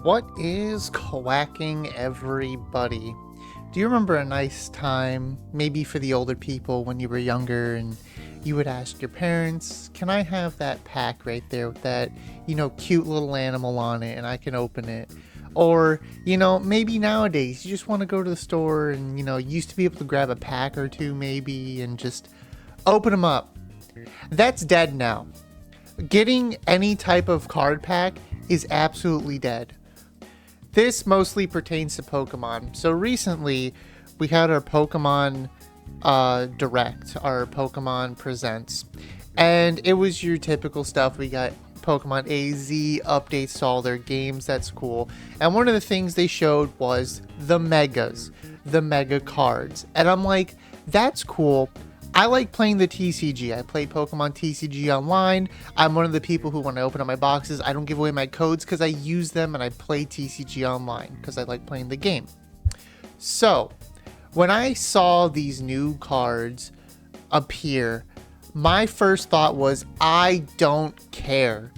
What is quacking, everybody? Do you remember a nice time, maybe for the older people when you were younger, and you would ask your parents, can I have that pack right there with that, cute little animal on it and I can open it? Or, maybe nowadays you just want to go to the store and, you used to be able to grab a pack or two maybe and just open them up. That's dead now. Getting any type of card pack is absolutely dead. This mostly pertains to Pokemon. So recently, we had our Pokemon Direct, our Pokemon Presents, and it was your typical stuff. We got Pokemon AZ updates to all their games. That's cool. And one of the things they showed was the Megas, the Mega cards. And I'm like, that's cool. I like playing the TCG. I play Pokemon TCG online. I'm one of the people who, when I open up my boxes, I don't give away my codes because I use them and I play TCG online because I like playing the game. So, when I saw these new cards appear, my first thought was, I don't care.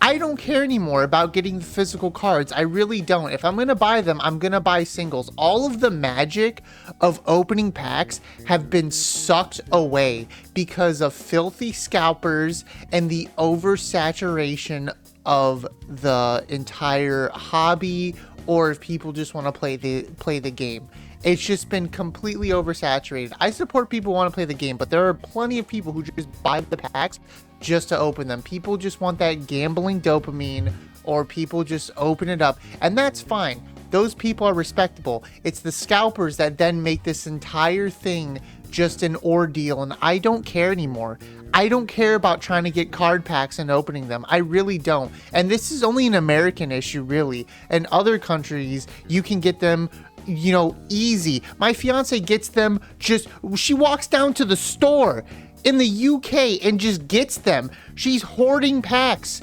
I don't care anymore about getting the physical cards. I really don't. If I'm going to buy them, I'm going to buy singles. All of the magic of opening packs have been sucked away because of filthy scalpers and the oversaturation of the entire hobby, or if people just want to play the game. It's just been completely oversaturated. I support people who want to play the game, but there are plenty of people who just buy the packs just to open them. People just want that gambling dopamine, or people just open it up, and that's fine. Those people are respectable. It's the scalpers that then make this entire thing just an ordeal, and I don't care anymore. I don't care about trying to get card packs and opening them. I really don't. And this is only an American issue, really. In other countries, you can get them easy. My fiance gets them she walks down to the store in the UK and just gets them. She's hoarding packs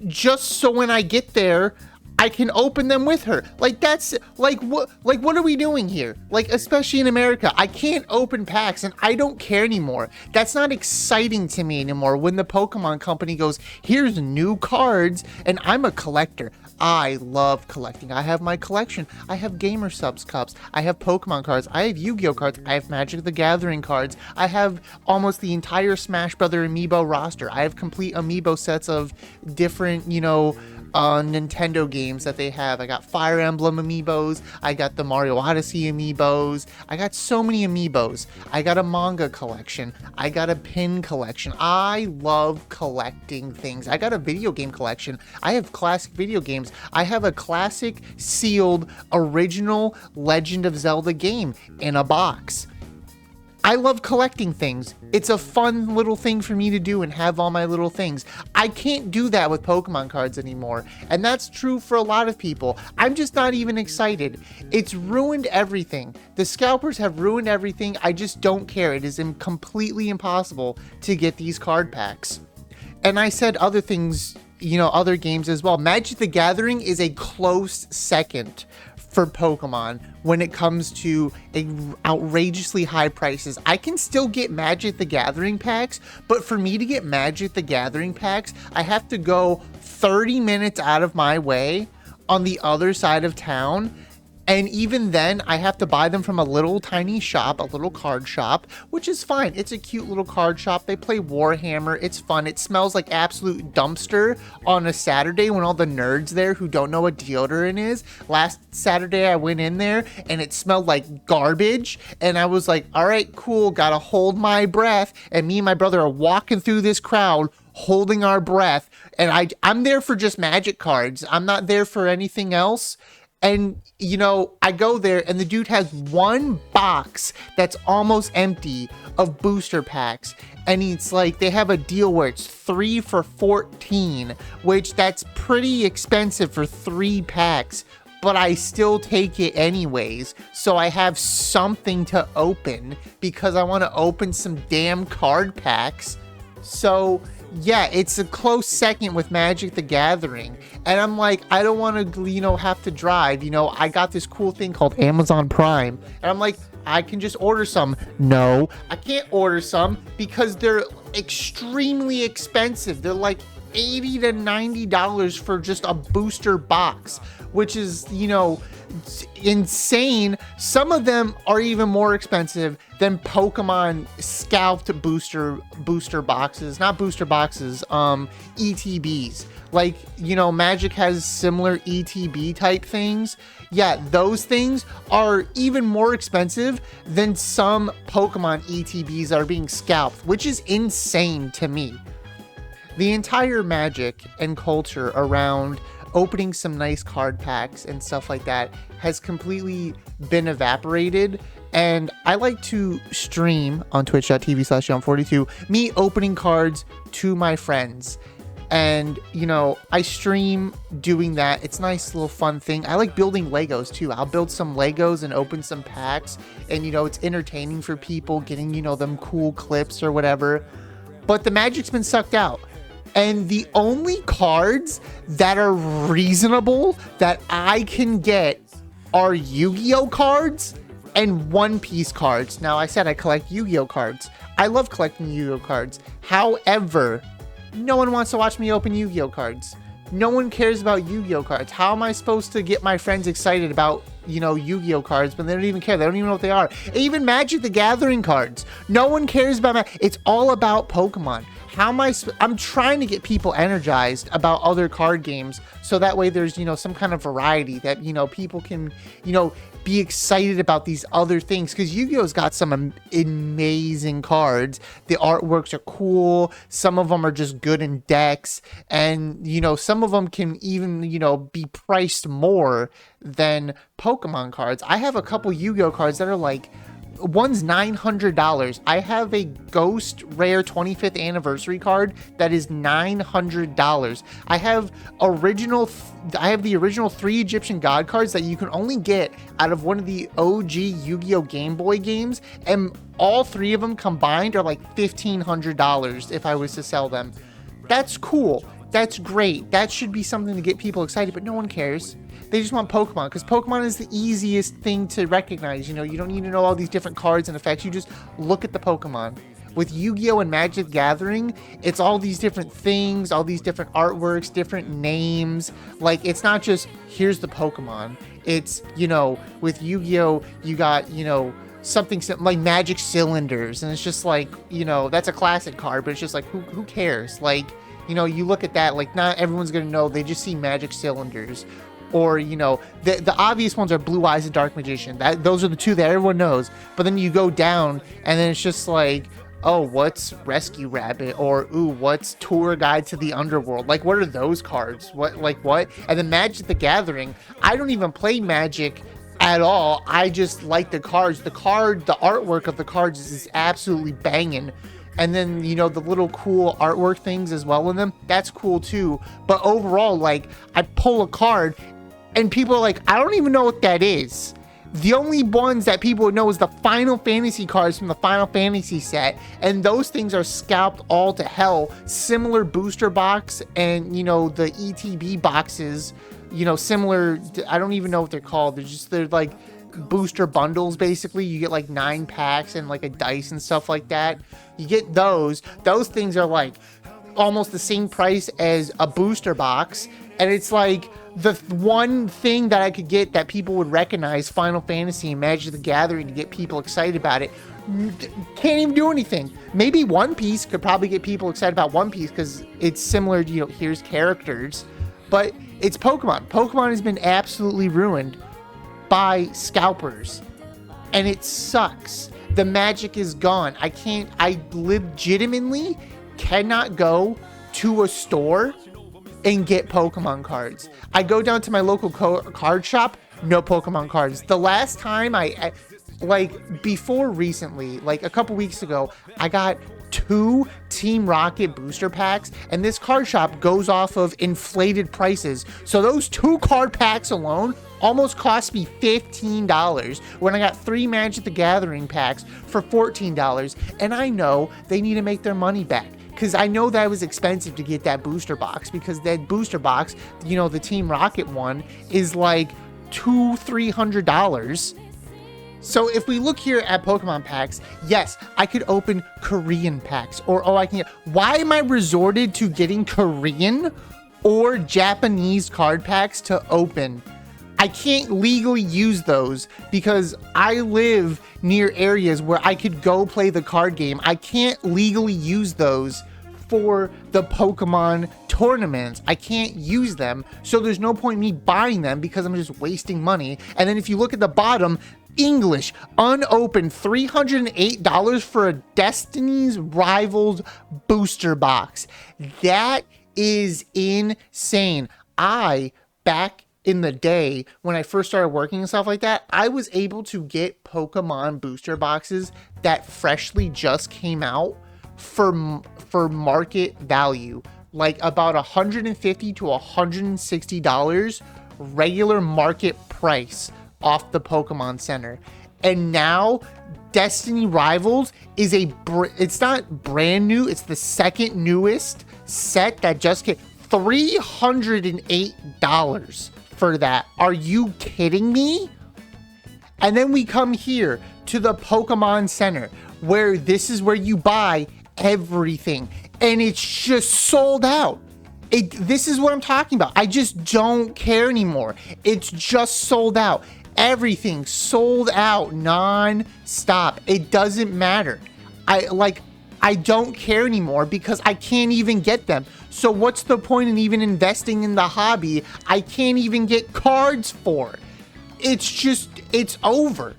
just so when I get there, I can open them with her. That's what are we doing here? Especially in America, I can't open packs and I don't care anymore. That's not exciting to me anymore when the Pokemon company goes, here's new cards, and I'm a collector. I love collecting. I have my collection. I have Gamer Subs cups. I have Pokemon cards. I have Yu-Gi-Oh cards. I have Magic the Gathering cards. I have almost the entire Smash Brother Amiibo roster. I have complete Amiibo sets of different, Nintendo games that they have. I got Fire Emblem Amiibos. I got the Mario Odyssey Amiibos. I got so many Amiibos. I got a manga collection. I got a pin collection. I love collecting things. I got a video game collection. I have classic video games. I have a classic sealed original Legend of Zelda game in a box. I love collecting things. It's a fun little thing for me to do and have all my little things. I can't do that with Pokemon cards anymore, and that's true for a lot of people. I'm just not even excited. It's ruined everything. The scalpers have ruined everything. I just don't care. It is completely impossible to get these card packs. And I said other things, other games as well. Magic the Gathering is a close second for Pokemon when it comes to outrageously high prices. I can still get Magic the Gathering packs, but for me to get Magic the Gathering packs, I have to go 30 minutes out of my way on the other side of town. And even then, I have to buy them from a little tiny shop, a little card shop, which is fine. It's a cute little card shop. They play Warhammer. It's fun. It smells like absolute dumpster on a Saturday when all the nerds there who don't know what deodorant is. Last Saturday, I went in there and it smelled like garbage. And I was like, all right, cool. Gotta hold my breath. And me and my brother are walking through this crowd holding our breath. And I'm there for just Magic cards. I'm not there for anything else. And, I go there and the dude has one box that's almost empty of booster packs. And it's like they have a deal where it's 3 for $14, which that's pretty expensive for 3 packs. But I still take it anyways. So I have something to open because I want to open some damn card packs. So yeah, it's a close second with Magic the Gathering. And I'm like, I don't want to, have to drive. I got this cool thing called Amazon Prime. And I'm like, I can just order some. No, I can't order some because they're extremely expensive. They're like $80 to $90 for just a booster box, which is, insane. Some of them are even more expensive than Pokemon scalped booster boxes, not booster boxes, ETBs. Like, Magic has similar ETB type things. Yeah, those things are even more expensive than some Pokemon ETBs that are being scalped, which is insane to me. The entire magic and culture around opening some nice card packs and stuff like that has completely been evaporated. And I like to stream on twitch.tv/John42, me opening cards to my friends. And, I stream doing that. It's a nice little fun thing. I like building Legos too. I'll build some Legos and open some packs. And, it's entertaining for people getting, them cool clips or whatever. But the magic's been sucked out. And the only cards that are reasonable that I can get are Yu-Gi-Oh cards and One Piece cards. Now, I said I collect Yu-Gi-Oh cards. I love collecting Yu-Gi-Oh cards. However, no one wants to watch me open Yu-Gi-Oh cards. No one cares about Yu-Gi-Oh cards. How am I supposed to get my friends excited about, Yu-Gi-Oh cards, but they don't even care. They don't even know what they are. Even Magic the Gathering cards. No one cares about It's all about Pokemon. How am I'm trying to get people energized about other card games so that way there's, some kind of variety that, people can, be excited about these other things, because Yu-Gi-Oh's got some amazing cards. The artworks are cool. Some of them are just good in decks, and some of them can even be priced more than Pokemon cards. I have a couple Yu-Gi-Oh cards that are like, one's $900. I have a Ghost Rare 25th anniversary card that is $900. I have the original 3 Egyptian God cards that you can only get out of one of the OG Yu-Gi-Oh Game Boy games, and all 3 of them combined are like $1,500 if I was to sell them. That's cool. That's great. That should be something to get people excited, but no one cares. They just want Pokemon, because Pokemon is the easiest thing to recognize. You don't need to know all these different cards and effects. You just look at the Pokemon. With Yu-Gi-Oh! And Magic the Gathering, it's all these different things, all these different artworks, different names. Like, it's not just, here's the Pokemon. It's, with Yu-Gi-Oh! You got, something like Magic Cylinders. And it's just like, that's a classic card, but it's just like, who cares? Like, you look at that, like, not everyone's going to know. They just see Magic Cylinders. Or, the obvious ones are Blue Eyes and Dark Magician. Those are the 2 that everyone knows. But then you go down, and then it's just like, oh, what's Rescue Rabbit? Or, ooh, what's Tour Guide to the Underworld? Like, what are those cards? What? And then Magic the Gathering. I don't even play Magic at all. I just like the cards. The artwork of the cards is absolutely banging. And then, the little cool artwork things as well in them, that's cool too. But overall, like, I pull a card and people are like, I don't even know what that is. The only ones that people would know is the Final Fantasy cards from the Final Fantasy set. And those things are scalped all to hell. Similar booster box and, the ETB boxes, similar, I don't even know what they're called. They're like booster bundles, basically. You get like 9 packs and like a dice and stuff like that. You get those things are like almost the same price as a booster box, and it's like the one thing that I could get that people would recognize, Final Fantasy and Magic the Gathering, to get people excited about it, can't even do anything. Maybe One Piece could probably get people excited about One Piece because it's similar to, here's characters, but it's Pokemon. Pokemon has been absolutely ruined by scalpers, and it sucks. The magic is gone. I legitimately cannot go to a store and get Pokemon cards. I go down to my local card shop, no Pokemon cards. The last time before recently, like a couple weeks ago, I got 2 Team Rocket booster packs, and this card shop goes off of inflated prices. So those 2 card packs alone almost cost me $15 when I got 3 Magic the Gathering packs for $14. And I know they need to make their money back, because I know that it was expensive to get that booster box, because that booster box, the Team Rocket one, is like $200-$300. So if we look here at Pokemon packs, yes, I could open Korean packs, or I can get, why am I resorted to getting Korean or Japanese card packs to open? I can't legally use those because I live near areas where I could go play the card game. I can't legally use those for the Pokemon tournaments. I can't use them, so there's no point in me buying them because I'm just wasting money. And then if you look at the bottom, English, unopened, $308 for a Destiny's Rivals booster box. That is insane. Back in the day when I first started working and stuff like that, I was able to get Pokemon booster boxes that freshly just came out for market value, like about $150 to $160 regular market price off the Pokemon Center. And now Destiny Rivals is it's not brand new, it's the second newest set that just came. $308 for that. Are you kidding me? And then we come here to the Pokemon Center, where this is where you buy everything, and it's just sold out. This is what I'm talking about. I just don't care anymore. It's just sold out. Everything sold out non-stop. It doesn't matter. I don't care anymore because I can't even get them. So what's the point in even investing in the hobby I can't even get cards for? It's over.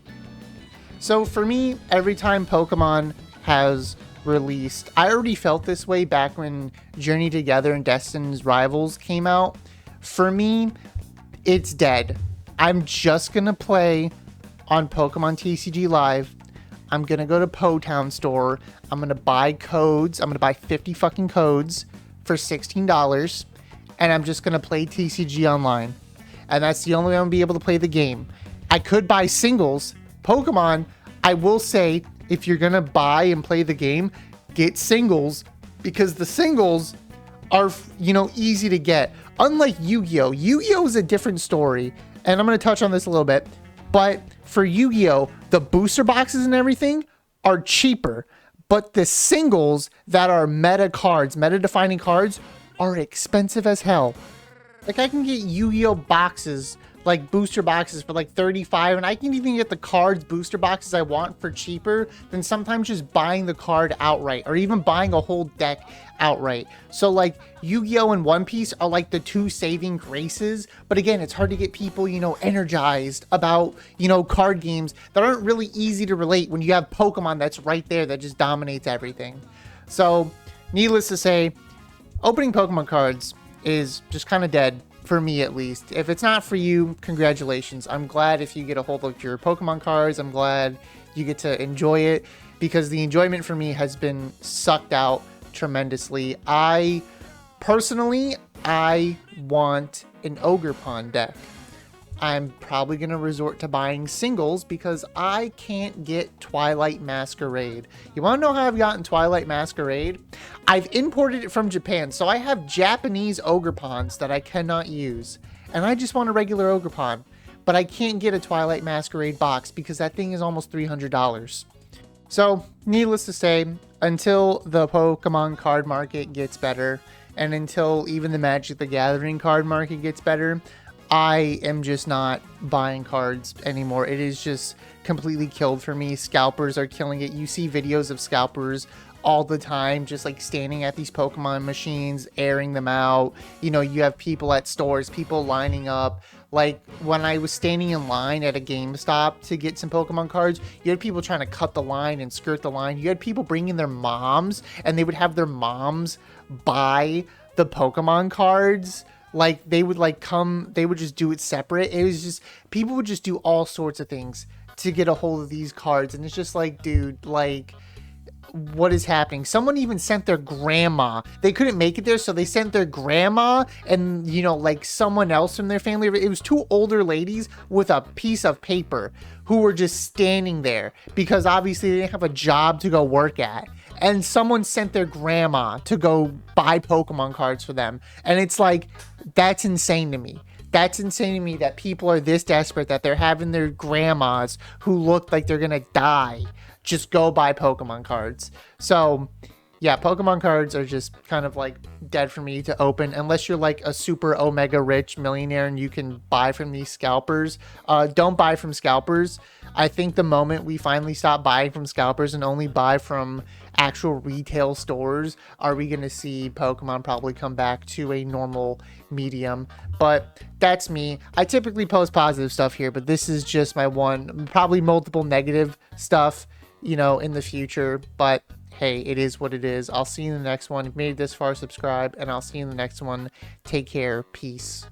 So for me, every time Pokemon has released, I already felt this way back when Journey Together and Destiny's Rivals came out. For me, it's dead. I'm just gonna play on Pokemon TCG Live. I'm gonna go to Po-Town store. I'm gonna buy codes. I'm gonna buy 50 fucking codes for $16, and I'm just gonna play TCG online. And that's the only way I'm gonna be able to play the game. I could buy singles. Pokemon, I will say, if you're gonna buy and play the game, get singles, because the singles are, easy to get. Unlike Yu-Gi-Oh! Yu-Gi-Oh! Is a different story, and I'm gonna touch on this a little bit. But for Yu-Gi-Oh!, the booster boxes and everything are cheaper, but the singles that are meta-defining cards, are expensive as hell. Like, I can get Yu-Gi-Oh! Boxes, like booster boxes for like $35, and I can even get the cards booster boxes I want for cheaper than sometimes just buying the card outright, or even buying a whole deck outright. So like Yu-Gi-Oh! And One Piece are like the two saving graces, but again, it's hard to get people, energized about, card games that aren't really easy to relate when you have Pokemon that's right there that just dominates everything. So needless to say, opening Pokemon cards is just kind of dead. For me, at least. If it's not for you, congratulations. I'm glad if you get a hold of your Pokemon cards. I'm glad you get to enjoy it, because the enjoyment for me has been sucked out tremendously. I want an Ogerpon deck. I'm probably going to resort to buying singles because I can't get Twilight Masquerade. You want to know how I've gotten Twilight Masquerade? I've imported it from Japan, so I have Japanese Ogerpons that I cannot use. And I just want a regular Ogerpon. But I can't get a Twilight Masquerade box because that thing is almost $300. So, needless to say, until the Pokemon card market gets better, and until even the Magic the Gathering card market gets better, I am just not buying cards anymore. It is just completely killed for me. Scalpers are killing it. You see videos of scalpers all the time, just like standing at these Pokemon machines, airing them out. You have people at stores, people lining up. Like when I was standing in line at a GameStop to get some Pokemon cards, you had people trying to cut the line and skirt the line. You had people bringing their moms, and they would have their moms buy the Pokemon cards. Like they would they would just do it separate. It was just, people would just do all sorts of things to get a hold of these cards. And it's just like, dude, like, what is happening? Someone even sent their grandma. They couldn't make it there, so they sent their grandma and, like someone else from their family. It was two older ladies with a piece of paper who were just standing there because obviously they didn't have a job to go work at. And someone sent their grandma to go buy Pokemon cards for them. And it's like, that's insane to me. That's insane to me that people are this desperate that they're having their grandmas who look like they're gonna die just go buy Pokemon cards. So yeah, Pokemon cards are just kind of like dead for me to open unless you're like a super omega rich millionaire and you can buy from these scalpers. Don't buy from scalpers. I think the moment we finally stop buying from scalpers and only buy from actual retail stores, are we going to see Pokemon probably come back to a normal medium? But that's me. I typically post positive stuff here, but this is just my one, probably multiple negative stuff, in the future. But hey, it is what it is. I'll see you in the next one. If you made it this far, subscribe, and I'll see you in the next one. Take care. Peace.